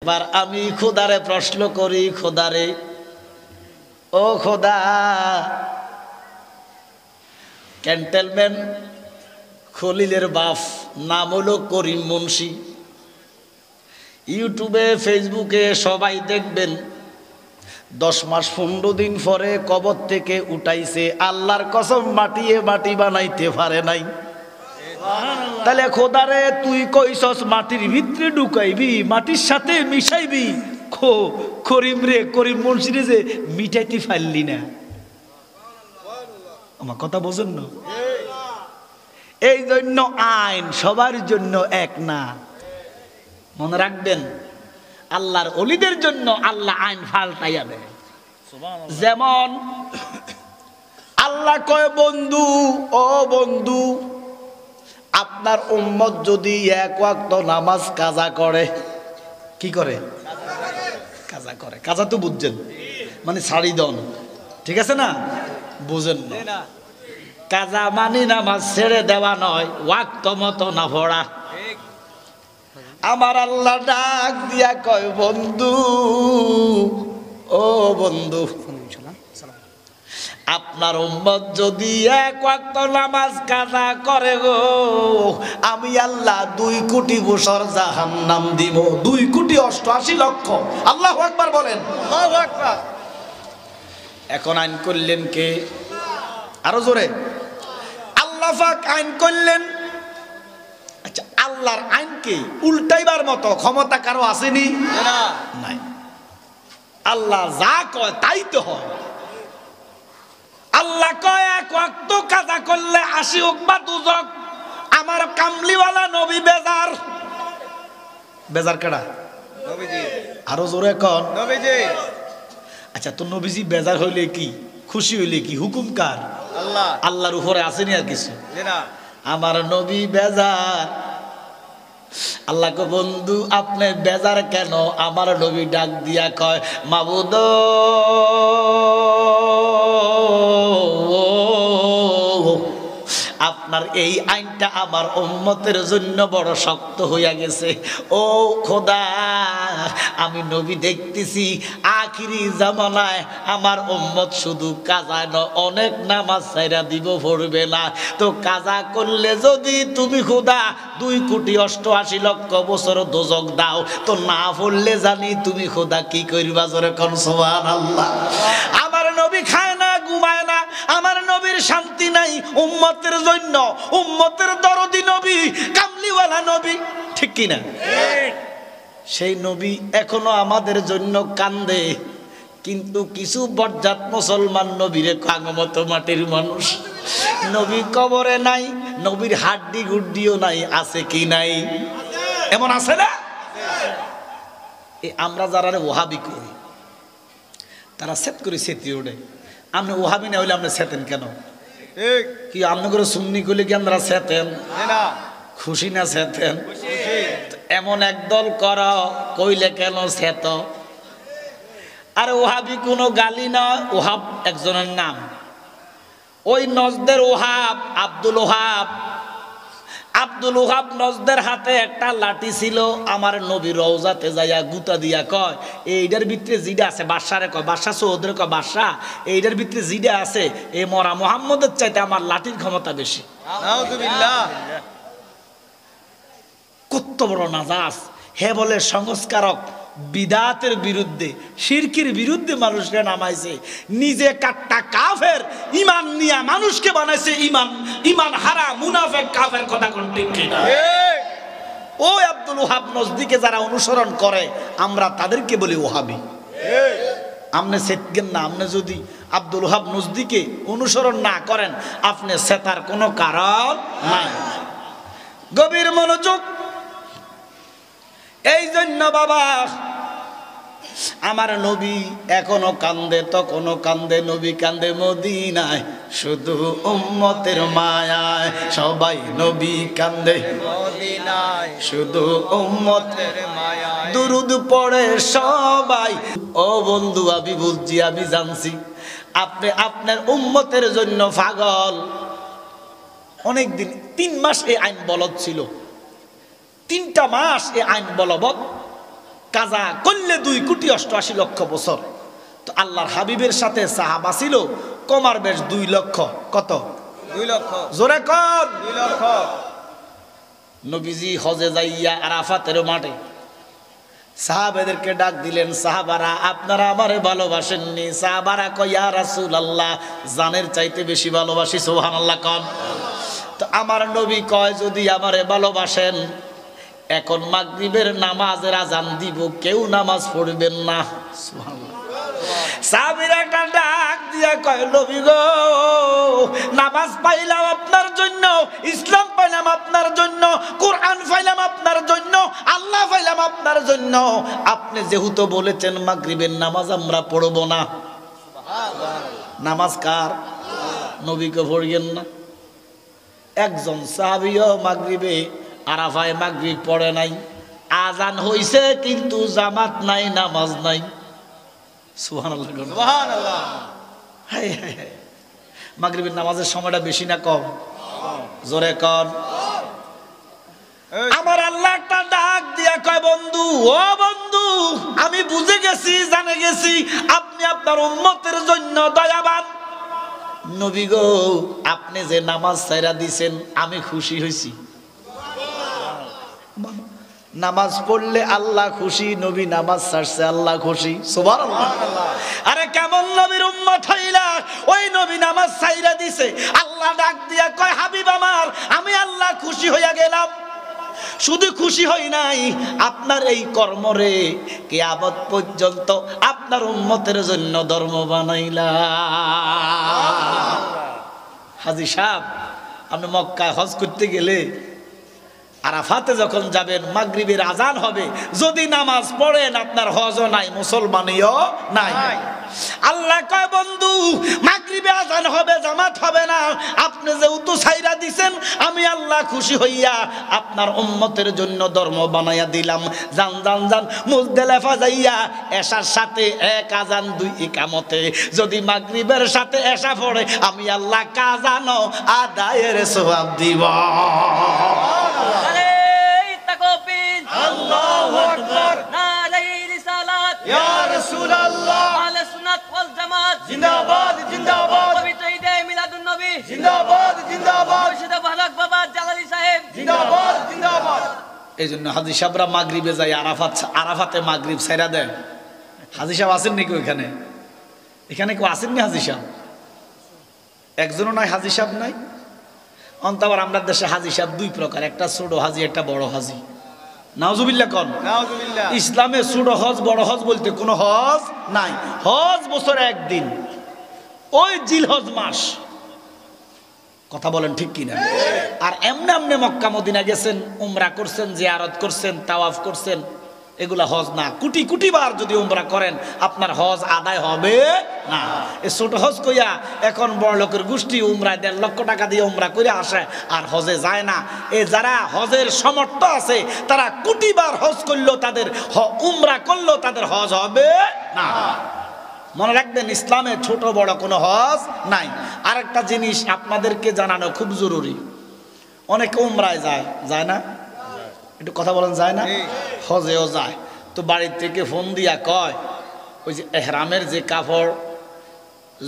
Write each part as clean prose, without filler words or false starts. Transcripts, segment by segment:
এবার আমি খোদারে প্রশ্ন করি, খোদারে, ও খোদা, ক্যান্টনমেন্ট খলিলের বাপ নাম হলো করিম মুন্সি, ইউটিউবে ফেসবুকে সবাই দেখবেন 10 মাস 15 দিন পরে কবর থেকে উঠাইছে, আল্লাহর কসম মাটিয়ে মাটি বানাইতে পারে নাই। তাহলে খোদারে তুই কইছস মাটির ভিতরে ঢুকাইবি, মাটির সাথে মিশাইবি, করিম রে, করিম মুন্সি রে যে মিটাইতে পারলি না। আমার কথা বোঝেন না? এই জন্য আইন সবার জন্য এক না, মনে রাখবেন। আল্লাহর ওলিদের জন্য আল্লাহ আইন পাল্টাইয়া দেয়। যেমন আল্লাহ কয়, বন্ধু, ও বন্ধু, আপনার উম্মত যদি এক ওয়াক্ত নামাজ কাজা করে, কি করে? কাজা করে। কাজা তো বুঝছেন, মানে ছাড়ি দন, ঠিক আছে না? বুঝেন না? কাজা মানে নামাজ ছেড়ে দেওয়া নয়, ওয়াক্ত মতো না পড়া। আমার আল্লাহ ডাক দিয়া কয়, বন্ধু, ও বন্ধু, আপনার উম্মত যদি এক ওয়াক্ত নামাজ কাজা করে গো, আমি আল্লাহ 2 কোটি বছর জাহান্নাম দিব, 2 কোটি 88 লক্ষ। আল্লাহু আকবার বলেন। আল্লাহু আকবার। এখন আইন করলেন কে? আরো জোরে। আল্লাহ পাক আইন করলেন। আচ্ছা, আল্লাহর আইনকে উল্টাইবার মতো ক্ষমতা কারো আসেনি? না, নাই। আল্লাহ যা কয় তাই তো হয়। আল্লাহ কয় এক ওয়াক্ত কাজা করলে 80 হোক বা 2 আমার কামলিওয়ালা নবী বেজার। বেজার কেডা? নবীজি। আরো জোরে কোন? নবীজি। আচ্ছা, তো নবীজি বেজার হইলে কি, খুশি হইলে কি, হুকুম কার? আল্লাহ। আল্লাহর উপরে আসেনি আর কিছু? না। আমার নবী বেজার। আল্লাহ কো, বন্ধু আপনি বেজার কেন? আমার নবী ডাক দিয়া কয়, মাবুদ, আপনার এই আইনটা আমার উম্মতের জন্য বড় শক্ত হইয়া গেছে। ও খোদা, আমি নবী দেখতেছি আখিরি জামানায় আমার উম্মত শুধু কাজা নয়, অনেক নামাজ ছাইরা দিব, পড়বে না। তো কাজা করলে যদি তুমি খোদা 2 কোটি 88 লক্ষ বছর দোজক দাও, তো না পড়লে জানি তুমি খোদা কি করবা? জোরে কোন সুবহানাল্লাহ। আমার নবী খায় না, ঘুমায় না, আমার নবীর শান্তি নাই উম্মতের জন্য। উম্মতের দরদি নবী, কামলিওয়ালা নবী, ঠিক কি না? সেই নবী এখনো আমাদের জন্য কান্দে, কিন্তু কিছু বজ্জাত মুসলমান নবীরে কাঙ্গমতো মাটির মানুষ। নবী কবরে নাই, নবীর হাড্ডি গুড্ডিও নাই, আছে কি নাই? এমন আছে না? আমরা যারা ওহাবি করি, তারা সেট করে সেতি ওঠে। আপনি ওহাবি না হইলে আপনি সেতেন কেন? কি আপনি করে সুন্নি করলে কি আমরা সেতেন? খুশি না সেতেন? এমন একদল কর, কইলে কেন সেত? আর ওহাবি কোনো গালি নয়, ওহাব একজনের নাম। ওই নজদের ওহাব, আব্দুল ওহাব। আব্দুল ওহাব নজদের হাতে একটা লাঠি ছিল। আমার নবী রওজাতে যাইয়া গুতা দিয়া কয়, এইটার ভিতরে জিডা আছে, বাদশারে কয়, বাদশা সৌদরে কয়, বাদশা এইটার ভিতরে জিডা আছে, এই মরা মুহাম্মদের চাইতে আমার লাঠির ক্ষমতা বেশি। নাউযুবিল্লাহ। কত বড় নাজাস! হে বলে সংস্কারক, বিদাতের বিরুদ্ধে, শিরকির বিরুদ্ধে মানুষকে নামাইছে। নিজে কাট্টা কাফের, ইমান নিয়া মানুষকে বানাইছে ইমান হারা মুনাফিক কাফের। কথা কোন ঠিক কিনা? ওই আব্দুল ওহাব নজদিকে যারা অনুসরণ করে, আমরা তাদেরকে বলি ওহাবি। আপনি সেতকেন না। আপনি যদি আব্দুল ওহাব নজদিকে অনুসরণ না করেন, আপনি সেতার কোনো কারণ নাই। গভীর মনোযোগ। এই জন্য বাবা, আমার নবী এখনো কান্দে, তখনো কান্দে। নবী কান্দে মদিনায়, শুধু উম্মতের মায়ায়। সবাই নবী কান্দে মদিনায়, শুধু উম্মতের মায়ায়। দুরুদ পড়ে সবাই। ও বন্ধু, আমি বুঝছি, আমি জানছি আপনি আপনার উম্মতের জন্য পাগল। অনেকদিন 3 মাস এই আইন বলদ ছিল। 3টা মাস এই আইন বলবৎ। কাজা করলে 2,88,00,000 বছর। তো আল্লাহর হাবিবের সাথে সাহাবা ছিল কমার বেশ 2 লক্ষ। কত? 2 লক্ষ। জোরে কর। 2 লক্ষ। নবীজি হজে যাইয়া আরাফাতের মাঠে সাহাবাদেরকে ডাক দিলেন, সাহাবারা আপনারা আমারে ভালোবাসেননি? সাহাবারা কয় ইয়া রাসূলুল্লাহ, জানের চাইতে বেশি ভালোবাসি। সুবহানাল্লাহ কোন। তো আমার নবী কয় যদি আমারে ভালোবাসেন এখন মাগরিবের নামাজের আজান দিব, কেউ নামাজ পড়বেন না। সুবহানাল্লাহ। সাহাবীরা একটা ডাক দিয়া কয় নবী গো, নামাজ পাইলাম আপনার জন্য, ইসলাম পাইলাম আপনার জন্য, কোরআন পাইলাম আপনার জন্য, আল্লাহ পাইলাম আপনার জন্য, আপনি যেহেতু বলেছেন মাগরিবের নামাজ আমরা পড়ব না। নামাজ কার? নবীকে পড়বেন না। একজন সাহাবীও মাগরিবে আরাফায় মাগরিব পড়ে নাই, আজান হইছে কিন্তু জামাত নাই, নামাজ নাই। সুবহানাল্লাহ সুবহানাল্লাহ। হায় হায় হায়। মাগরিবের নামাজের সময়টা বেশি না কম? জোরে কর। আমার আল্লাহ একটা ডাক দিয়া কয় বন্ধু, ও বন্ধু, আমি বুঝে গেছি, জানে গেছি আপনি আপনার উম্মতের জন্য দয়াবান। নবী গো, আপনি যে নামাজ ছাইরা দিছেন আমি খুশি হইছি। নামাজ পড়লে আল্লাহ খুশি, নবী নামাজ ছাড়ছে আল্লাহ খুশি। সুবহানাল্লাহ। আরে কেমন নবীর উম্মত হইলা, ওই নবী নামাজ ছাইরা দিছে, আল্লাহ ডাক দিয়া কয় হাবিব আমার, আমি আল্লাহ খুশি হইয়া গেলাম। শুধু খুশি হই নাই, আপনার এই কর্মরে কিয়ামত পর্যন্ত আপনার উম্মতের জন্য ধর্ম বানাইলা। হাজী সাহেব, আপনি মক্কায় হজ করতে গেলে আরাফাতে যখন যাবেন মাগরিবের আজান হবে, যদি নামাজ পড়েন আপনার হজও নাই, মুসলমানিও নাই। আল্লাহ কয় বন্ধু, মাগরিবে আজান হবে, জামাত হবে না, আপনি যেহেতু ছাইরা দিছেন আমি আল্লাহ খুশি হইয়া আপনার উম্মতের জন্য ধর্ম বানাইয়া দিলাম। জান জান জান মুজদালিফা যাইয়া এশার সাথে 1 আজান 2 ইকামতে যদি মাগরিবের সাথে এশা পড়ে আমি আল্লাহ কাজানো আদায়ের সওয়াব দিব। আল্লাহু আকবার। নারে রিসালাত ইয়া রাসূলুল্লাহ। আহলে সুন্নাত ওয়াল জামাত জিন্দাবাদ জিন্দাবাদ। পবিত্র ঈদে মিলাদুন নবী জিন্দাবাদ জিন্দাবাদ। মুর্শিদ বাহলাক বাবা জালালি সাহেব জিন্দাবাদ জিন্দাবাদ। এইজন্য হাজী সাহেবরা মাগরিবে যায় আরাফাতে মাগরিব ছাইরা দেয়। হাজী সাহেব আছেন নাকি ওইখানে? এখানে কেউ আসেননি হাজী সাহেব? একজনও নাই হাজী সাহেব নাই। অন্তবার আমরা দেশে হাজী সাহেব 2 প্রকার, একটা ছোট হাজী, একটা বড় হাজী। নাউজুবিল্লাহ কোন। নাউজুবিল্লাহ। ইসলামে ছোট হজ বড় হজ বলতে কোনো হজ নাই। হজ বছরে একদিন, ওই জিলহজ মাস। কথা বলেন ঠিক কিনা? আর এমনি এমনি মক্কা মদিনা গেছেন, উমরা করছেন, জিয়ারত করছেন, তাওয়াফ করছেন, এগুলা হজ না। কোটি কোটি বার যদি উমরা করেন আপনার হজ আদায় হবে না। এই ছোট হজ কইয়া এখন বড় লোকের গোষ্ঠী উমরায় 1.5 লক্ষ টাকা দিয়ে উমরা করে আসে আর হজে যায় না। এই যারা হজের সমর্থ আছে তারা কোটি বার হজ করলেও তাদের উমরা করলেও তাদের হজ হবে না। মনে রাখবেন, ইসলামে ছোট বড় কোনো হজ নাই। আরেকটা জিনিস আপনাদেরকে জানানো খুব জরুরি, অনেকে উমরায় যায়, যায় না? একটু কথা বলেন, যায় না? হজেও যায়। তো বাড়ির থেকে ফোন দিয়া কয় ওই যে এহরামের যে কাপড়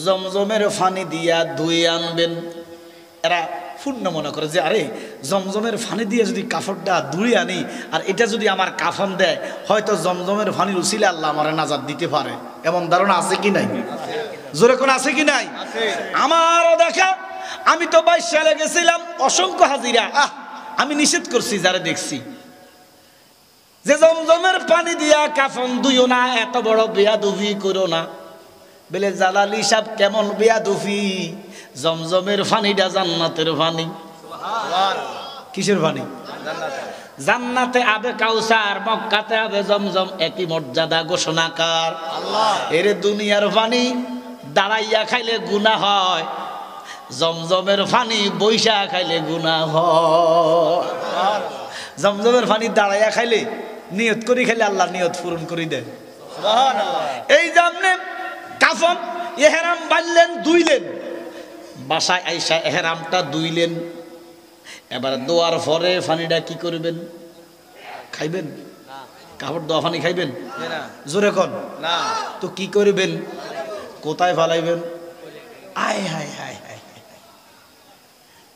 জমজমের ফানি দিয়া ধুয়ে আনবেন। এরা পূর্ণ মনে করে যে আরে জমজমের ফানি দিয়ে যদি কাপড়টা ধুয়ে আনি আর এটা যদি আমার কাফন দেয়, হয়তো জমজমের ফানির উসিলে আল্লাহ আমার নাজাত দিতে পারে। এমন ধারণা আছে কি নাই? জোরে কোন আছে কি নাই? আমারও দেখা, আমি তো 22 সালে গেছিলাম, অসংখ্য হাজিরা। আমি নিষেধ করছি যারা দেখছি যে জমজমের পানি দিয়া কাফন ধুইও না, এত বড় বেয়াদবি করো না। বলে জালালি সাহেব কেমন বেয়াদবি? জমজমের পানিটা জান্নাতের পানি। কিসের পানি? জান্নাতে আবে কাউসার, মক্কাতে আবে জমজম, একই মর্যাদা ঘোষণাকার। এর দুনিয়ার পানি দাঁড়াইয়া খাইলে গুনাহ হয়, জমজমের পানি বৈশা খাইলে গুনাহ হয়। জমজমের পানি দাঁড়াইয়া খাইলে, নিয়ত করি খাইলে আল্লাহ নিয়ত পূরণ করে দেয়। এই জামনে কাফন এহরাম বাঁধলেন, ধুইলেন, বাসায় আইসা এহরামটা ধুইলেন, এবার দোয়ার পরে পানিটা কি করবেন? খাইবেন? কাপড় দোয়া পানি খাইবেন না জোরে কোন না তো কি করবেন কোথায় ফালাইবেন আয় হায় হায় হায়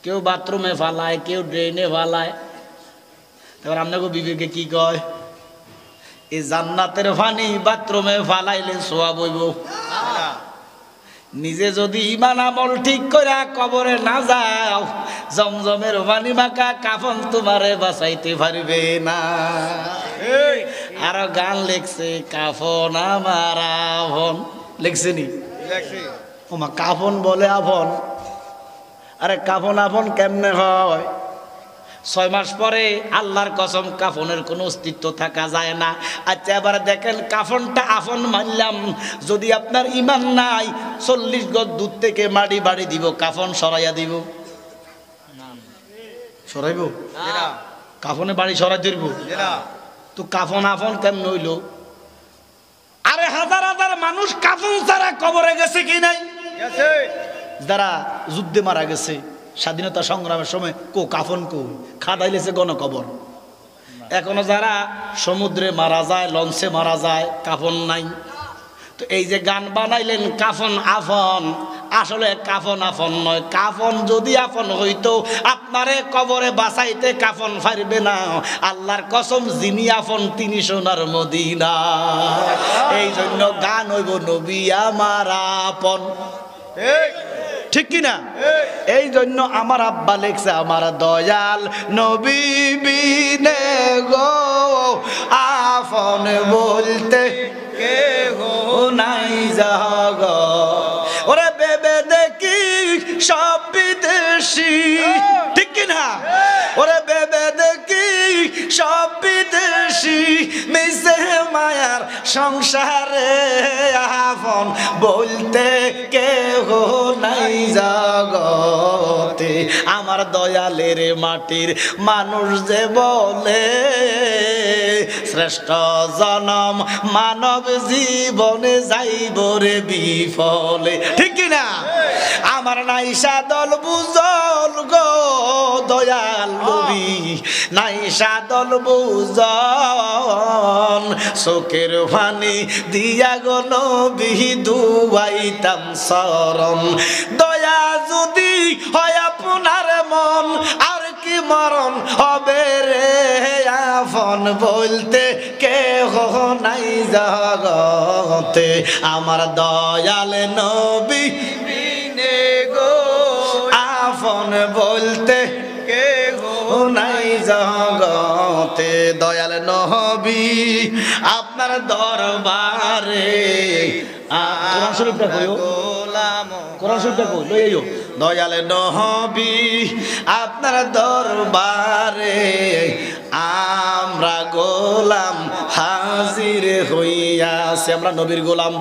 কেউ বাথরুমে ফালায় কেউ ড্রেনে ফালায় এবার আপনাকে বিবেকে কি কয় এই জান্নাতের পানি বাথরুমে ফালাইলে সোয়াব হইব না নিজে যদি ইমান আমল ঠিক করে কবরে না যাও জমজমের পানি মাখা কাফন তোমারে বাঁচাইতে পারবে না এই আর গান লেখছে কাফন আমার আভন লেখছে নি দেখছি ওমা কাফন বলে আভন আরে কাফন আভন কেমনে হয় 6 মাস পরে আল্লাহর কসম কাফনের কোনো অস্তিত্ব থাকা যায় না আচ্ছা এবার দেখেন কাফনটা আফন মানলাম যদি আপনার ইমান নাই 40 গজ দূর থেকে মাটি বাড়ি দিব কাফন সরাইয়া দিব সরাইব না কাফনে বাড়ি সরাই দিব না তো কাফন আফন কেমন হইল আরে হাজার হাজার মানুষ কাফন ছাড়া কবরে গেছে কি নাই গেছে যারা যুদ্ধে মারা গেছে স্বাধীনতা সংগ্রামের সময় কাফন খাদাইলেছে গণকবর এখনো যারা সমুদ্রে মারা যায় লঞ্চে মারা যায় কাফন নাই তো এই যে গান বানাইলেন কাফন আফন আসলে কাফন আফন নয় কাফন যদি আফন হইতো আপনারে কবরে বাঁচাইতে কাফন পারবে না আল্লাহর কসম যিনি আফন তিনি সোনার মদিনা এই জন্য গান হইব নবী আমার আপন এই ঠিক কিনা এই জন্য আমার আব্বা লেখছে আমার দয়াল নবী বিনে গো আফন বলতে কে গো নাই জাগ ওরে বেবে দেখি সব বিদেশি ঠিক কিনা ওরে বেবে দেখি সব বিদেশি মিশে মায়ার সংসারে আফন বলতে কেহ নাই জগতে আমার দয়ালের মাটির মানুষ যে বলে শ্রেষ্ঠ জনম মানব জীবনে যাইব রে বিফলে ঠিক কিনা আমার নাইসা দল বুঝল গো দয়াল নবী নাইসা দল বুঝন চোখের পানি দিয়া গো নবী দুয়াইতাম শরণ দয়া যদি হয় আপনার মন আর কি মরণ হবে রে আফন বলতে কেহ নাই জগতে আমার দয়াল নবী বিনে গো আফন বলতে কে গো নাই জগতে দয়াল নবী আপনার দরবারে কোরআন শরীফটা কইও গোলাম কোরআন শরীফটা কই লই আইও দয়াল নবী আপনার দরবারে আমরা গোলাম হাজির হইয়াছি আমরা নবীর গোলাম